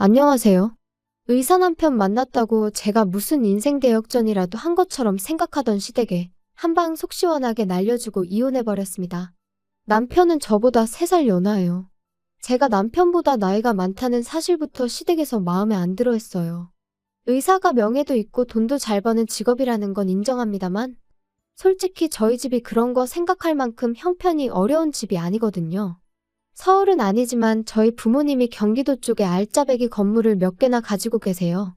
안녕하세요. 의사 남편 만났다고 제가 무슨 인생 대역전이라도 한 것처럼 생각하던 시댁에 한방 속 시원하게 날려주고 이혼해버렸습니다. 남편은 저보다 3살 연하예요. 제가 남편보다 나이가 많다는 사실부터 시댁에서 마음에 안 들어 했어요. 의사가 명예도 있고 돈도 잘 버는 직업이라는 건 인정합니다만 솔직히 저희 집이 그런 거 생각할 만큼 형편이 어려운 집이 아니거든요. 서울은 아니지만 저희 부모님이 경기도 쪽에 알짜배기 건물을 몇 개나 가지고 계세요.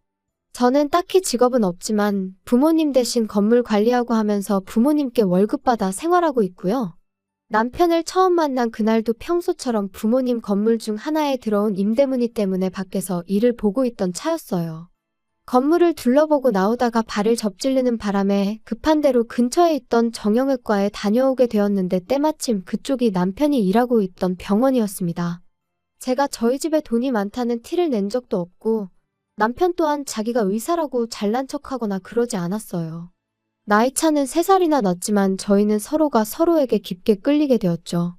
저는 딱히 직업은 없지만 부모님 대신 건물 관리하고 하면서 부모님께 월급 받아 생활하고 있고요. 남편을 처음 만난 그날도 평소처럼 부모님 건물 중 하나에 들어온 임대문의 때문에 밖에서 일을 보고 있던 차였어요. 건물을 둘러보고 나오다가 발을 접질르는 바람에 급한 대로 근처에 있던 정형외과에 다녀오게 되었는데 때마침 그쪽이 남편이 일하고 있던 병원이었습니다. 제가 저희 집에 돈이 많다는 티를 낸 적도 없고 남편 또한 자기가 의사라고 잘난 척하거나 그러지 않았어요. 나이 차는 3살이나 났지만 저희는 서로가 서로에게 깊게 끌리게 되었죠.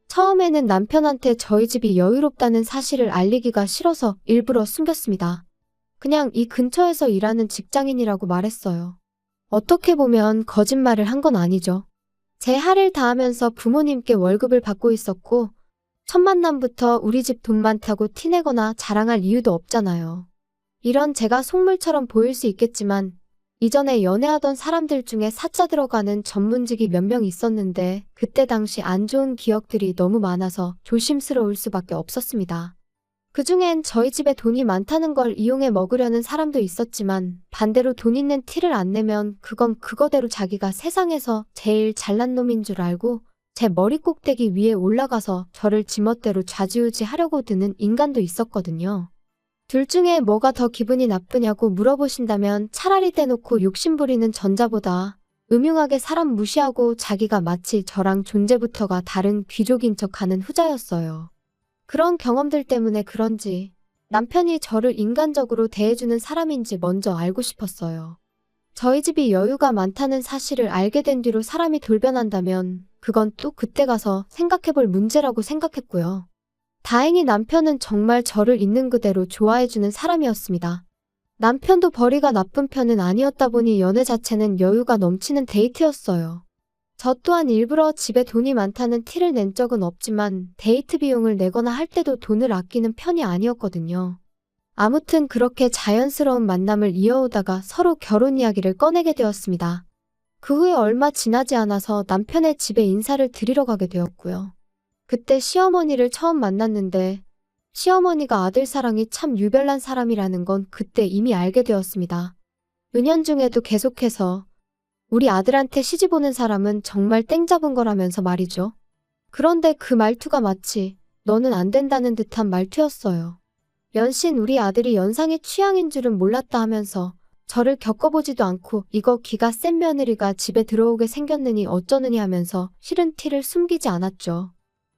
처음에는 남편한테 저희 집이 여유롭다는 사실을 알리기가 싫어서 일부러 숨겼습니다. 그냥 이 근처에서 일하는 직장인이라고 말했어요. 어떻게 보면 거짓말을 한 건 아니죠. 제 할 일 다 하면서 부모님께 월급을 받고 있었고 첫 만남부터 우리 집 돈 많다고 티내거나 자랑할 이유도 없잖아요. 이런 제가 속물처럼 보일 수 있겠지만 이전에 연애하던 사람들 중에 사자 들어가는 전문직이 몇 명 있었는데 그때 당시 안 좋은 기억들이 너무 많아서 조심스러울 수밖에 없었습니다. 그중엔 저희 집에 돈이 많다는 걸 이용해 먹으려는 사람도 있었지만 반대로 돈 있는 티를 안 내면 그건 그거대로 자기가 세상에서 제일 잘난 놈인 줄 알고 제 머리 꼭대기 위에 올라가서 저를 지멋대로 좌지우지하려고 드는 인간도 있었거든요. 둘 중에 뭐가 더 기분이 나쁘냐고 물어보신다면 차라리 대놓고 욕심부리는 전자보다 음흉하게 사람 무시하고 자기가 마치 저랑 존재부터가 다른 귀족인 척하는 후자였어요. 그런 경험들 때문에 그런지 남편이 저를 인간적으로 대해주는 사람인지 먼저 알고 싶었어요. 저희 집이 여유가 많다는 사실을 알게 된 뒤로 사람이 돌변한다면 그건 또 그때 가서 생각해볼 문제라고 생각했고요. 다행히 남편은 정말 저를 있는 그대로 좋아해주는 사람이었습니다. 남편도 벌이가 나쁜 편은 아니었다 보니 연애 자체는 여유가 넘치는 데이트였어요. 저 또한 일부러 집에 돈이 많다는 티를 낸 적은 없지만 데이트 비용을 내거나 할 때도 돈을 아끼는 편이 아니었거든요. 아무튼 그렇게 자연스러운 만남을 이어오다가 서로 결혼 이야기를 꺼내게 되었습니다. 그 후에 얼마 지나지 않아서 남편의 집에 인사를 드리러 가게 되었고요. 그때 시어머니를 처음 만났는데 시어머니가 아들 사랑이 참 유별난 사람이라는 건 그때 이미 알게 되었습니다. 은연중에도 계속해서 우리 아들한테 시집 오는 사람은 정말 땡 잡은 거라면서 말이죠. 그런데 그 말투가 마치 너는 안 된다는 듯한 말투였어요. 연신 우리 아들이 연상의 취향인 줄은 몰랐다 하면서 저를 겪어보지도 않고 이거 기가 센 며느리가 집에 들어오게 생겼느니 어쩌느니 하면서 싫은 티를 숨기지 않았죠.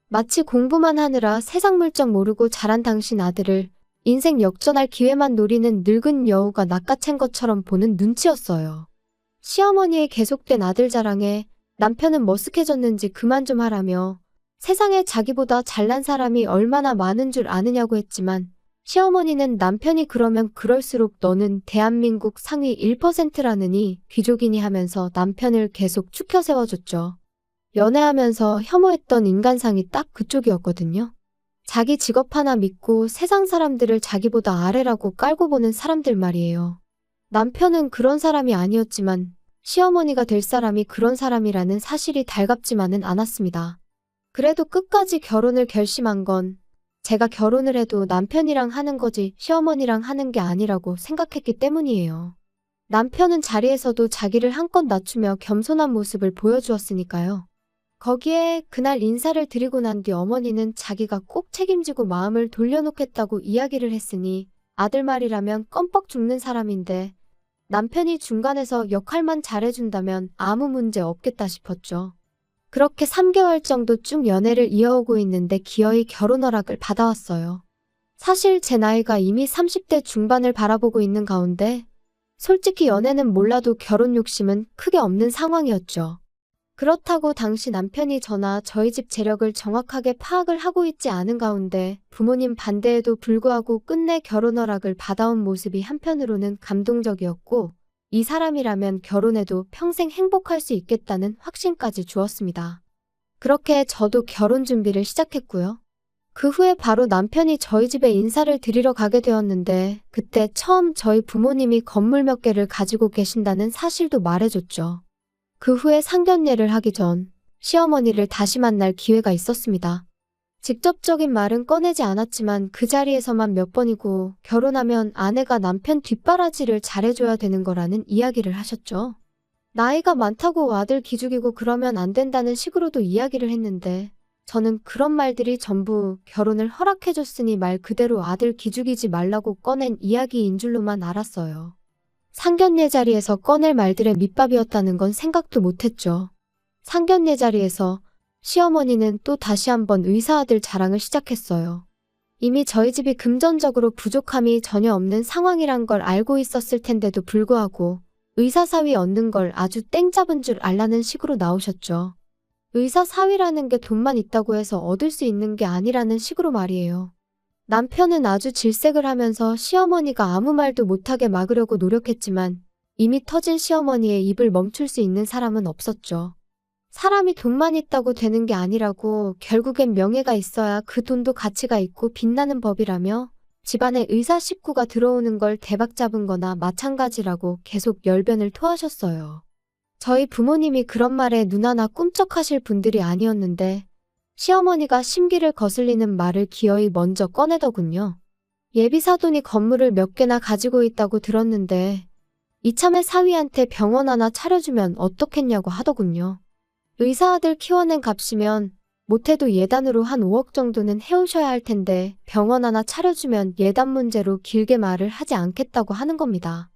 마치 공부만 하느라 세상 물정 모르고 자란 당신 아들을 인생 역전할 기회만 노리는 늙은 여우가 낚아챈 것처럼 보는 눈치였어요. 시어머니의 계속된 아들 자랑에 남편은 머쓱해졌는지 그만 좀 하라며 세상에 자기보다 잘난 사람이 얼마나 많은 줄 아느냐고 했지만 시어머니는 남편이 그러면 그럴수록 너는 대한민국 상위 1%라느니 귀족이니 하면서 남편을 계속 추켜 세워줬죠. 연애하면서 혐오했던 인간상이 딱 그쪽이었거든요. 자기 직업 하나 믿고 세상 사람들을 자기보다 아래라고 깔고 보는 사람들 말이에요. 남편은 그런 사람이 아니었지만 시어머니가 될 사람이 그런 사람이라는 사실이 달갑지만은 않았습니다. 그래도 끝까지 결혼을 결심한 건 제가 결혼을 해도 남편이랑 하는 거지 시어머니랑 하는 게 아니라고 생각했기 때문이에요. 남편은 자리에서도 자기를 한껏 낮추며 겸손한 모습을 보여주었으니까요. 거기에 그날 인사를 드리고 난 뒤 어머니는 자기가 꼭 책임지고 마음을 돌려놓겠다고 이야기를 했으니 아들 말이라면 껌뻑 죽는 사람인데 남편이 중간에서 역할만 잘해준다면 아무 문제 없겠다 싶었죠. 그렇게 3개월 정도 쭉 연애를 이어오고 있는데 기어이 결혼 허락을 받아왔어요. 사실 제 나이가 이미 30대 중반을 바라보고 있는 가운데 솔직히 연애는 몰라도 결혼 욕심은 크게 없는 상황이었죠. 그렇다고 당시 남편이 저나 저희 집 재력을 정확하게 파악을 하고 있지 않은 가운데 부모님 반대에도 불구하고 끝내 결혼 허락을 받아온 모습이 한편으로는 감동적이었고, 이 사람이라면 결혼해도 평생 행복할 수 있겠다는 확신까지 주었습니다. 그렇게 저도 결혼 준비를 시작했고요. 그 후에 바로 남편이 저희 집에 인사를 드리러 가게 되었는데, 그때 처음 저희 부모님이 건물 몇 개를 가지고 계신다는 사실도 말해줬죠. 그 후에 상견례를 하기 전 시어머니를 다시 만날 기회가 있었습니다. 직접적인 말은 꺼내지 않았지만 그 자리에서만 몇 번이고, 결혼하면 아내가 남편 뒷바라지를 잘해줘야 되는 거라는 이야기를 하셨죠. 나이가 많다고 아들 기죽이고 그러면 안 된다는 식으로도 이야기를 했는데, 저는 그런 말들이 전부 결혼을 허락해줬으니 말 그대로 아들 기죽이지 말라고 꺼낸 이야기인 줄로만 알았어요. 상견례 자리에서 꺼낼 말들의 밑밥이었다는 건 생각도 못했죠. 상견례 자리에서 시어머니는 또 다시 한번 의사아들 자랑을 시작했어요. 이미 저희 집이 금전적으로 부족함이 전혀 없는 상황이란 걸 알고 있었을 텐데도 불구하고 의사 사위 얻는 걸 아주 땡 잡은 줄 알라는 식으로 나오셨죠. 의사 사위라는 게 돈만 있다고 해서 얻을 수 있는 게 아니라는 식으로 말이에요. 남편은 아주 질색을 하면서 시어머니가 아무 말도 못하게 막으려고 노력했지만 이미 터진 시어머니의 입을 멈출 수 있는 사람은 없었죠. 사람이 돈만 있다고 되는 게 아니라고, 결국엔 명예가 있어야 그 돈도 가치가 있고 빛나는 법이라며 집안에 의사 식구가 들어오는 걸 대박 잡은 거나 마찬가지라고 계속 열변을 토하셨어요. 저희 부모님이 그런 말에 눈 하나 꿈쩍하실 분들이 아니었는데 시어머니가 심기를 거슬리는 말을 기어이 먼저 꺼내더군요. 예비사돈이 건물을 몇 개나 가지고 있다고 들었는데 이참에 사위한테 병원 하나 차려주면 어떻겠냐고 하더군요. 의사아들 키워낸 값이면 못해도 예단으로 한 5억 정도는 해오셔야 할 텐데 병원 하나 차려주면 예단 문제로 길게 말을 하지 않겠다고 하는 겁니다.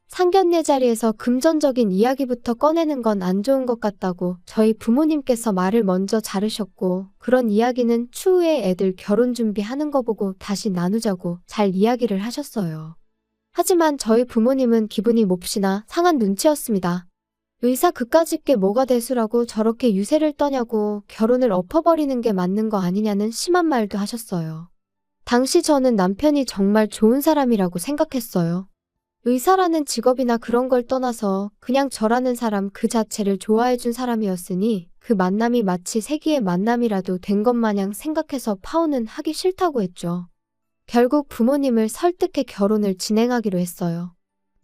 상견례 자리에서 금전적인 이야기부터 꺼내는 건 안 좋은 것 같다고 저희 부모님께서 말을 먼저 자르셨고, 그런 이야기는 추후에 애들 결혼 준비하는 거 보고 다시 나누자고 잘 이야기를 하셨어요. 하지만 저희 부모님은 기분이 몹시나 상한 눈치였습니다. 의사 그까짓 게 뭐가 대수라고 저렇게 유세를 떠냐고, 결혼을 엎어버리는 게 맞는 거 아니냐는 심한 말도 하셨어요. 당시 저는 남편이 정말 좋은 사람이라고 생각했어요. 의사라는 직업이나 그런 걸 떠나서 그냥 저라는 사람 그 자체를 좋아해준 사람이었으니 그 만남이 마치 세기의 만남이라도 된 것 마냥 생각해서 파혼은 하기 싫다고 했죠. 결국 부모님을 설득해 결혼을 진행하기로 했어요.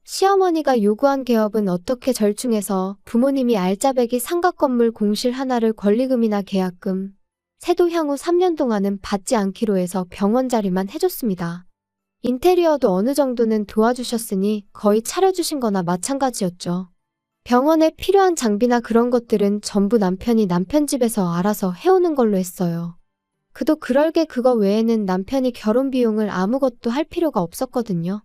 시어머니가 요구한 개업은 어떻게 절충해서 부모님이 알짜배기 상가 건물 공실 하나를 권리금이나 계약금, 세도 향후 3년 동안은 받지 않기로 해서 병원 자리만 해줬습니다. 인테리어도 어느 정도는 도와주셨으니 거의 차려주신 거나 마찬가지였죠. 병원에 필요한 장비나 그런 것들은 전부 남편이 남편 집에서 알아서 해오는 걸로 했어요. 그도 그럴게 그거 외에는 남편이 결혼 비용을 아무것도 할 필요가 없었거든요.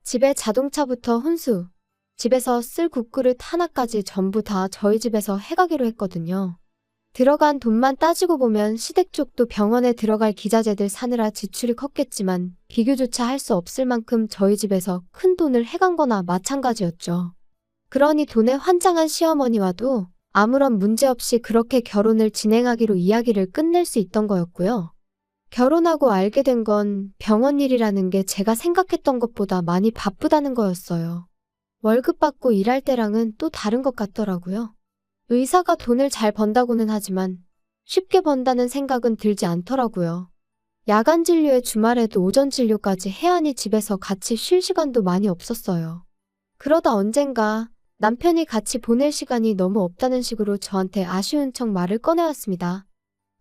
집에 자동차부터 혼수, 집에서 쓸 국그릇 하나까지 전부 다 저희 집에서 해가기로 했거든요. 들어간 돈만 따지고 보면 시댁 쪽도 병원에 들어갈 기자재들 사느라 지출이 컸겠지만 비교조차 할 수 없을 만큼 저희 집에서 큰 돈을 해간 거나 마찬가지였죠. 그러니 돈에 환장한 시어머니와도 아무런 문제 없이 그렇게 결혼을 진행하기로 이야기를 끝낼 수 있던 거였고요. 결혼하고 알게 된 건 병원 일이라는 게 제가 생각했던 것보다 많이 바쁘다는 거였어요. 월급 받고 일할 때랑은 또 다른 것 같더라고요. 의사가 돈을 잘 번다고는 하지만 쉽게 번다는 생각은 들지 않더라고요. 야간 진료에 주말에도 오전 진료까지 해야 하니 집에서 같이 쉴 시간도 많이 없었어요. 그러다 언젠가 남편이 같이 보낼 시간이 너무 없다는 식으로 저한테 아쉬운 척 말을 꺼내왔습니다.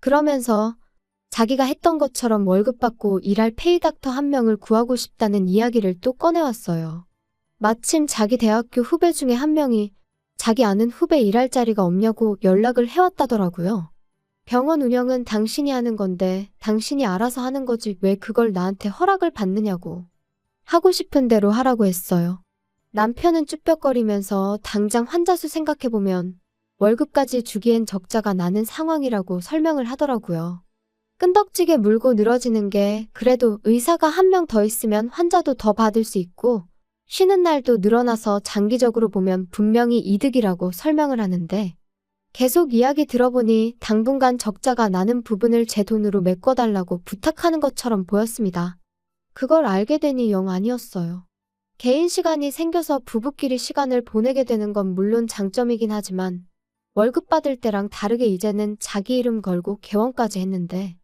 그러면서 자기가 했던 것처럼 월급 받고 일할 페이닥터 한 명을 구하고 싶다는 이야기를 또 꺼내왔어요. 마침 자기 대학교 후배 중에 한 명이 자기 아는 후배 일할 자리가 없냐고 연락을 해왔다더라고요. 병원 운영은 당신이 하는 건데 당신이 알아서 하는 거지 왜 그걸 나한테 허락을 받느냐고. 하고 싶은 대로 하라고 했어요. 남편은 쭈뼛거리면서 당장 환자 수 생각해보면 월급까지 주기엔 적자가 나는 상황이라고 설명을 하더라고요. 끈덕지게 물고 늘어지는 게 그래도 의사가 한 명 더 있으면 환자도 더 받을 수 있고 쉬는 날도 늘어나서 장기적으로 보면 분명히 이득이라고 설명을 하는데 계속 이야기 들어보니 당분간 적자가 나는 부분을 제 돈으로 메꿔달라고 부탁하는 것처럼 보였습니다. 그걸 알게 되니 영 아니었어요. 개인 시간이 생겨서 부부끼리 시간을 보내게 되는 건 물론 장점이긴 하지만 월급 받을 때랑 다르게 이제는 자기 이름 걸고 개원까지 했는데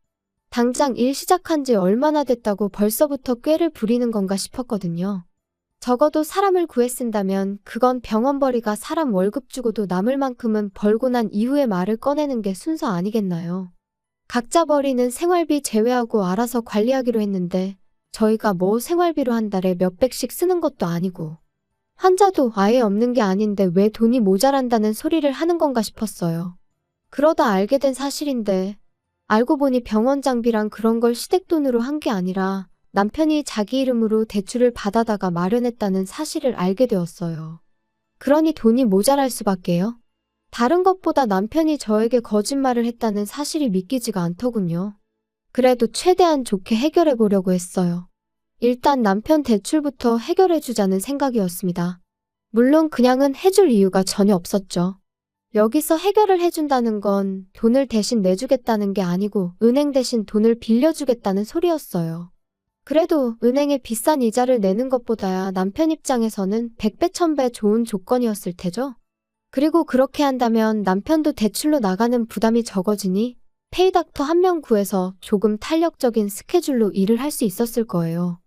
당장 일 시작한 지 얼마나 됐다고 벌써부터 꾀를 부리는 건가 싶었거든요. 적어도 사람을 구해 쓴다면 그건 병원벌이가 사람 월급 주고도 남을 만큼은 벌고 난 이후에 말을 꺼내는 게 순서 아니겠나요? 각자 벌이는 생활비 제외하고 알아서 관리하기로 했는데 저희가 뭐 생활비로 한 달에 몇백씩 쓰는 것도 아니고 환자도 아예 없는 게 아닌데 왜 돈이 모자란다는 소리를 하는 건가 싶었어요. 그러다 알게 된 사실인데 알고 보니 병원 장비랑 그런 걸 시댁돈으로 한 게 아니라 남편이 자기 이름으로 대출을 받아다가 마련했다는 사실을 알게 되었어요. 그러니 돈이 모자랄 수밖에요. 다른 것보다 남편이 저에게 거짓말을 했다는 사실이 믿기지가 않더군요. 그래도 최대한 좋게 해결해 보려고 했어요. 일단 남편 대출부터 해결해 주자는 생각이었습니다. 물론 그냥은 해줄 이유가 전혀 없었죠. 여기서 해결을 해준다는 건 돈을 대신 내주겠다는 게 아니고 은행 대신 돈을 빌려주겠다는 소리였어요. 그래도 은행에 비싼 이자를 내는 것보다야 남편 입장에서는 100배 1000배 좋은 조건이었을 테죠. 그리고 그렇게 한다면 남편도 대출로 나가는 부담이 적어지니 페이닥터 한 명 구해서 조금 탄력적인 스케줄로 일을 할 수 있었을 거예요.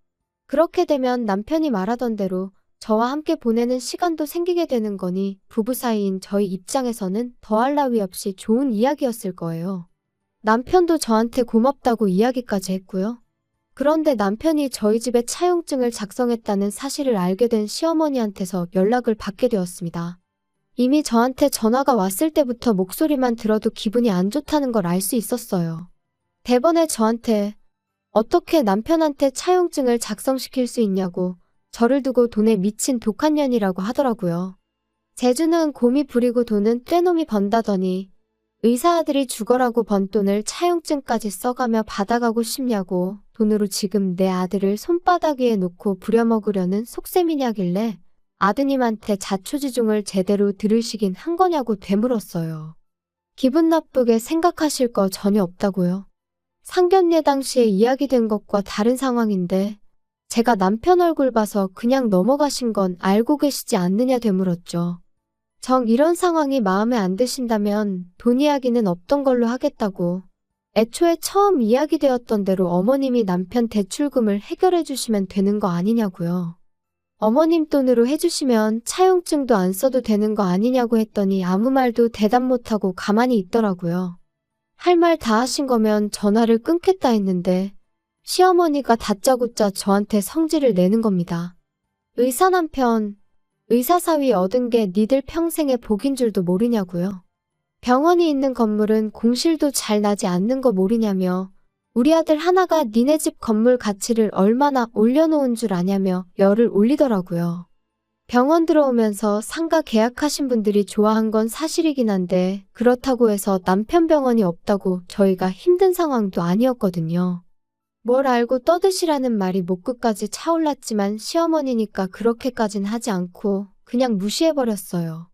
그렇게 되면 남편이 말하던 대로 저와 함께 보내는 시간도 생기게 되는 거니 부부 사이인 저희 입장에서는 더할 나위 없이 좋은 이야기였을 거예요. 남편도 저한테 고맙다고 이야기까지 했고요. 그런데 남편이 저희 집에 차용증을 작성했다는 사실을 알게 된 시어머니한테서 연락을 받게 되었습니다. 이미 저한테 전화가 왔을 때부터 목소리만 들어도 기분이 안 좋다는 걸 알 수 있었어요. 대번에 저한테 어떻게 남편한테 차용증을 작성시킬 수 있냐고 저를 두고 돈에 미친 독한 년이라고 하더라고요. 재주는 곰이 부리고 돈은 떼놈이 번다더니 의사 아들이 죽어라고 번 돈을 차용증까지 써가며 받아가고 싶냐고 돈으로 지금 내 아들을 손바닥 위에 놓고 부려먹으려는 속셈이냐길래 아드님한테 자초지종을 제대로 들으시긴 한 거냐고 되물었어요. 기분 나쁘게 생각하실 거 전혀 없다고요. 상견례 당시에 이야기된 것과 다른 상황인데 제가 남편 얼굴 봐서 그냥 넘어가신 건 알고 계시지 않느냐 되물었죠. 정 이런 상황이 마음에 안 드신다면 돈 이야기는 없던 걸로 하겠다고 애초에 처음 이야기되었던 대로 어머님이 남편 대출금을 해결해 주시면 되는 거 아니냐고요. 어머님 돈으로 해주시면 차용증도 안 써도 되는 거 아니냐고 했더니 아무 말도 대답 못하고 가만히 있더라고요. 할 말 다 하신 거면 전화를 끊겠다 했는데 시어머니가 다짜고짜 저한테 성질을 내는 겁니다. 의사 남편, 의사 사위 얻은 게 니들 평생의 복인 줄도 모르냐고요. 병원이 있는 건물은 공실도 잘 나지 않는 거 모르냐며 우리 아들 하나가 니네 집 건물 가치를 얼마나 올려놓은 줄 아냐며 열을 올리더라고요. 병원 들어오면서 상가 계약하신 분들이 좋아한 건 사실이긴 한데 그렇다고 해서 남편 병원이 없다고 저희가 힘든 상황도 아니었거든요. 뭘 알고 떠드시라는 말이 목 끝까지 차올랐지만 시어머니니까 그렇게까진 하지 않고 그냥 무시해버렸어요.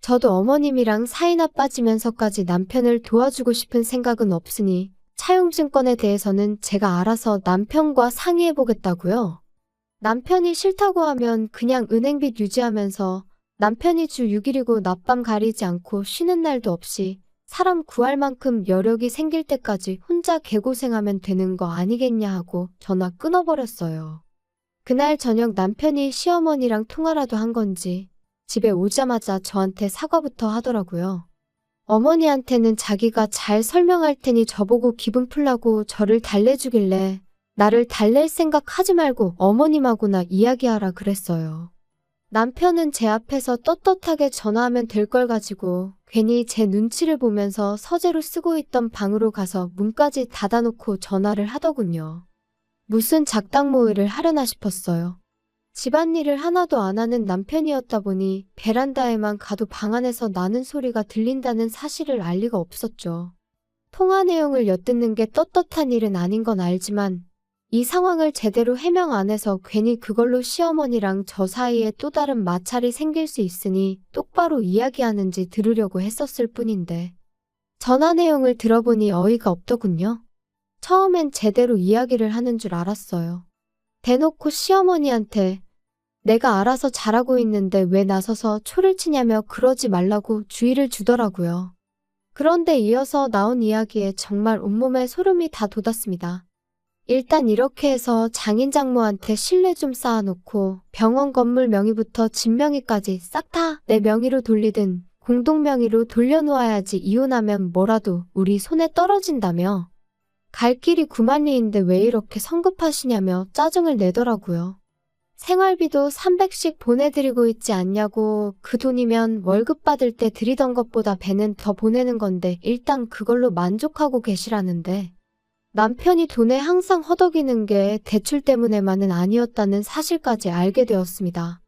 저도 어머님이랑 사이나 빠지면서까지 남편을 도와주고 싶은 생각은 없으니 차용증권에 대해서는 제가 알아서 남편과 상의해보겠다고요. 남편이 싫다고 하면 그냥 은행빚 유지하면서 남편이 주 6일이고 낮밤 가리지 않고 쉬는 날도 없이 사람 구할 만큼 여력이 생길 때까지 혼자 개고생하면 되는 거 아니겠냐 하고 전화 끊어버렸어요. 그날 저녁 남편이 시어머니랑 통화라도 한 건지 집에 오자마자 저한테 사과부터 하더라고요. 어머니한테는 자기가 잘 설명할 테니 저보고 기분 풀라고 저를 달래주길래 나를 달랠 생각 하지 말고 어머님하고나 이야기하라 그랬어요. 남편은 제 앞에서 떳떳하게 전화하면 될 걸 가지고 괜히 제 눈치를 보면서 서재로 쓰고 있던 방으로 가서 문까지 닫아놓고 전화를 하더군요. 무슨 작당모의를 하려나 싶었어요. 집안일을 하나도 안 하는 남편이었다 보니 베란다에만 가도 방 안에서 나는 소리가 들린다는 사실을 알 리가 없었죠. 통화 내용을 엿듣는 게 떳떳한 일은 아닌 건 알지만 이 상황을 제대로 해명 안 해서 괜히 그걸로 시어머니랑 저 사이에 또 다른 마찰이 생길 수 있으니 똑바로 이야기하는지 들으려고 했었을 뿐인데 전화 내용을 들어보니 어이가 없더군요. 처음엔 제대로 이야기를 하는 줄 알았어요. 대놓고 시어머니한테 내가 알아서 잘하고 있는데 왜 나서서 초를 치냐며 그러지 말라고 주의를 주더라고요. 그런데 이어서 나온 이야기에 정말 온몸에 소름이 다 돋았습니다. 일단 이렇게 해서 장인 장모한테 신뢰 좀 쌓아놓고 병원 건물 명의부터 집 명의까지 싹 다 내 명의로 돌리든 공동 명의로 돌려놓아야지 이혼하면 뭐라도 우리 손에 떨어진다며 갈 길이 구만리인데 왜 이렇게 성급하시냐며 짜증을 내더라고요. 생활비도 300씩 보내드리고 있지 않냐고 그 돈이면 월급 받을 때 드리던 것보다 배는 더 보내는 건데 일단 그걸로 만족하고 계시라는데 남편이 돈에 항상 허덕이는 게 대출 때문에만은 아니었다는 사실까지 알게 되었습니다.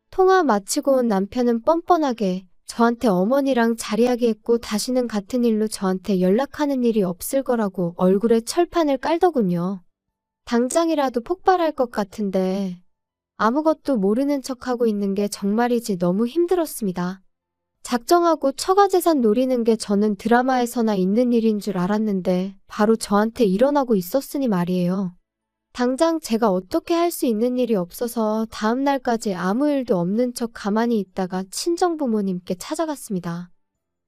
통화 마치고 온 남편은 뻔뻔하게 저한테 어머니랑 자리하기했고 다시는 같은 일로 저한테 연락하는 일이 없을 거라고 얼굴에 철판을 깔더군요. 당장이라도 폭발할 것 같은데 아무것도 모르는 척하고 있는 게 정말이지 너무 힘들었습니다. 작정하고 처가재산 노리는 게 저는 드라마에서나 있는 일인 줄 알았는데 바로 저한테 일어나고 있었으니 말이에요. 당장 제가 어떻게 할 수 있는 일이 없어서 다음 날까지 아무 일도 없는 척 가만히 있다가 친정부모님께 찾아갔습니다.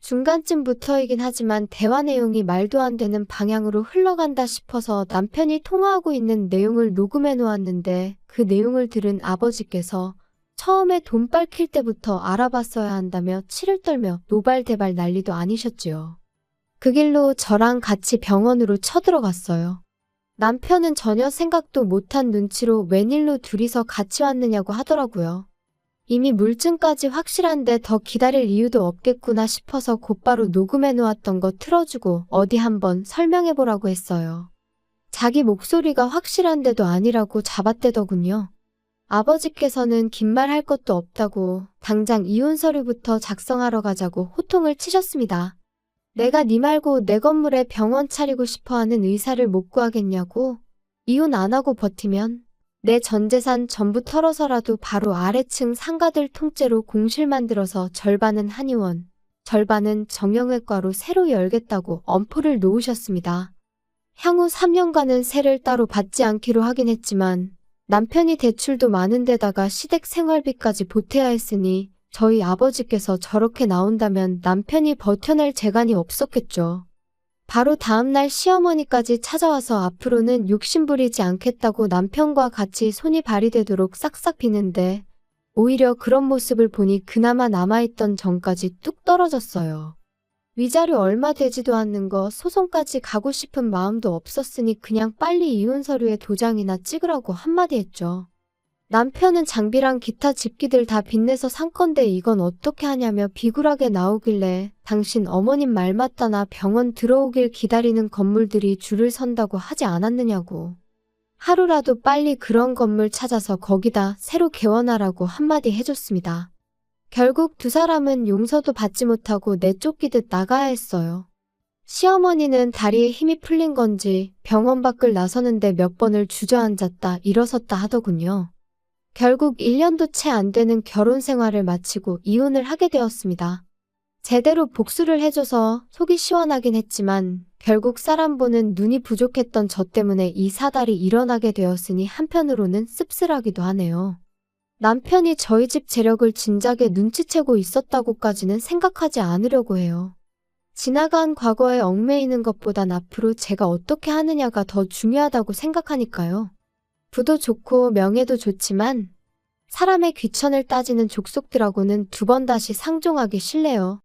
중간쯤부터이긴 하지만 대화 내용이 말도 안 되는 방향으로 흘러간다 싶어서 남편이 통화하고 있는 내용을 녹음해 놓았는데 그 내용을 들은 아버지께서 처음에 돈 밝힐 때부터 알아봤어야 한다며 치를 떨며 노발대발 난리도 아니셨지요. 그 길로 저랑 같이 병원으로 쳐들어갔어요. 남편은 전혀 생각도 못한 눈치로 웬일로 둘이서 같이 왔느냐고 하더라고요. 이미 물증까지 확실한데 더 기다릴 이유도 없겠구나 싶어서 곧바로 녹음해 놓았던 거 틀어주고 어디 한번 설명해보라고 했어요. 자기 목소리가 확실한데도 아니라고 잡아떼더군요. 아버지께서는 긴 말 할 것도 없다고 당장 이혼 서류부터 작성하러 가자고 호통을 치셨습니다. 내가 네 말고 내 건물에 병원 차리고 싶어하는 의사를 못 구하겠냐고? 이혼 안 하고 버티면 내 전 재산 전부 털어서라도 바로 아래층 상가들 통째로 공실 만들어서 절반은 한의원, 절반은 정형외과로 새로 열겠다고 엄포를 놓으셨습니다. 향후 3년간은 세를 따로 받지 않기로 하긴 했지만 남편이 대출도 많은 데다가 시댁 생활비까지 보태야 했으니 저희 아버지께서 저렇게 나온다면 남편이 버텨낼 재간이 없었겠죠. 바로 다음날 시어머니까지 찾아와서 앞으로는 욕심부리지 않겠다고 남편과 같이 손이 발휘되도록 싹싹 비는데 오히려 그런 모습을 보니 그나마 남아있던 정까지 뚝 떨어졌어요. 위자료 얼마 되지도 않는 거 소송까지 가고 싶은 마음도 없었으니 그냥 빨리 이혼 서류에 도장이나 찍으라고 한마디 했죠. 남편은 장비랑 기타 집기들 다 빚내서 산 건데 이건 어떻게 하냐며 비굴하게 나오길래 당신 어머님 말 맞다나 병원 들어오길 기다리는 건물들이 줄을 선다고 하지 않았느냐고. 하루라도 빨리 그런 건물 찾아서 거기다 새로 개원하라고 한마디 해줬습니다. 결국 두 사람은 용서도 받지 못하고 내쫓기듯 나가야 했어요. 시어머니는 다리에 힘이 풀린 건지 병원 밖을 나서는데 몇 번을 주저앉았다 일어섰다 하더군요. 결국 1년도 채 안 되는 결혼 생활을 마치고 이혼을 하게 되었습니다. 제대로 복수를 해줘서 속이 시원하긴 했지만 결국 사람 보는 눈이 부족했던 저 때문에 이 사달이 일어나게 되었으니 한편으로는 씁쓸하기도 하네요. 남편이 저희 집 재력을 진작에 눈치채고 있었다고까지는 생각하지 않으려고 해요. 지나간 과거에 얽매이는 것보단 앞으로 제가 어떻게 하느냐가 더 중요하다고 생각하니까요. 부도 좋고 명예도 좋지만 사람의 귀천을 따지는 족속들하고는 두 번 다시 상종하기 싫네요.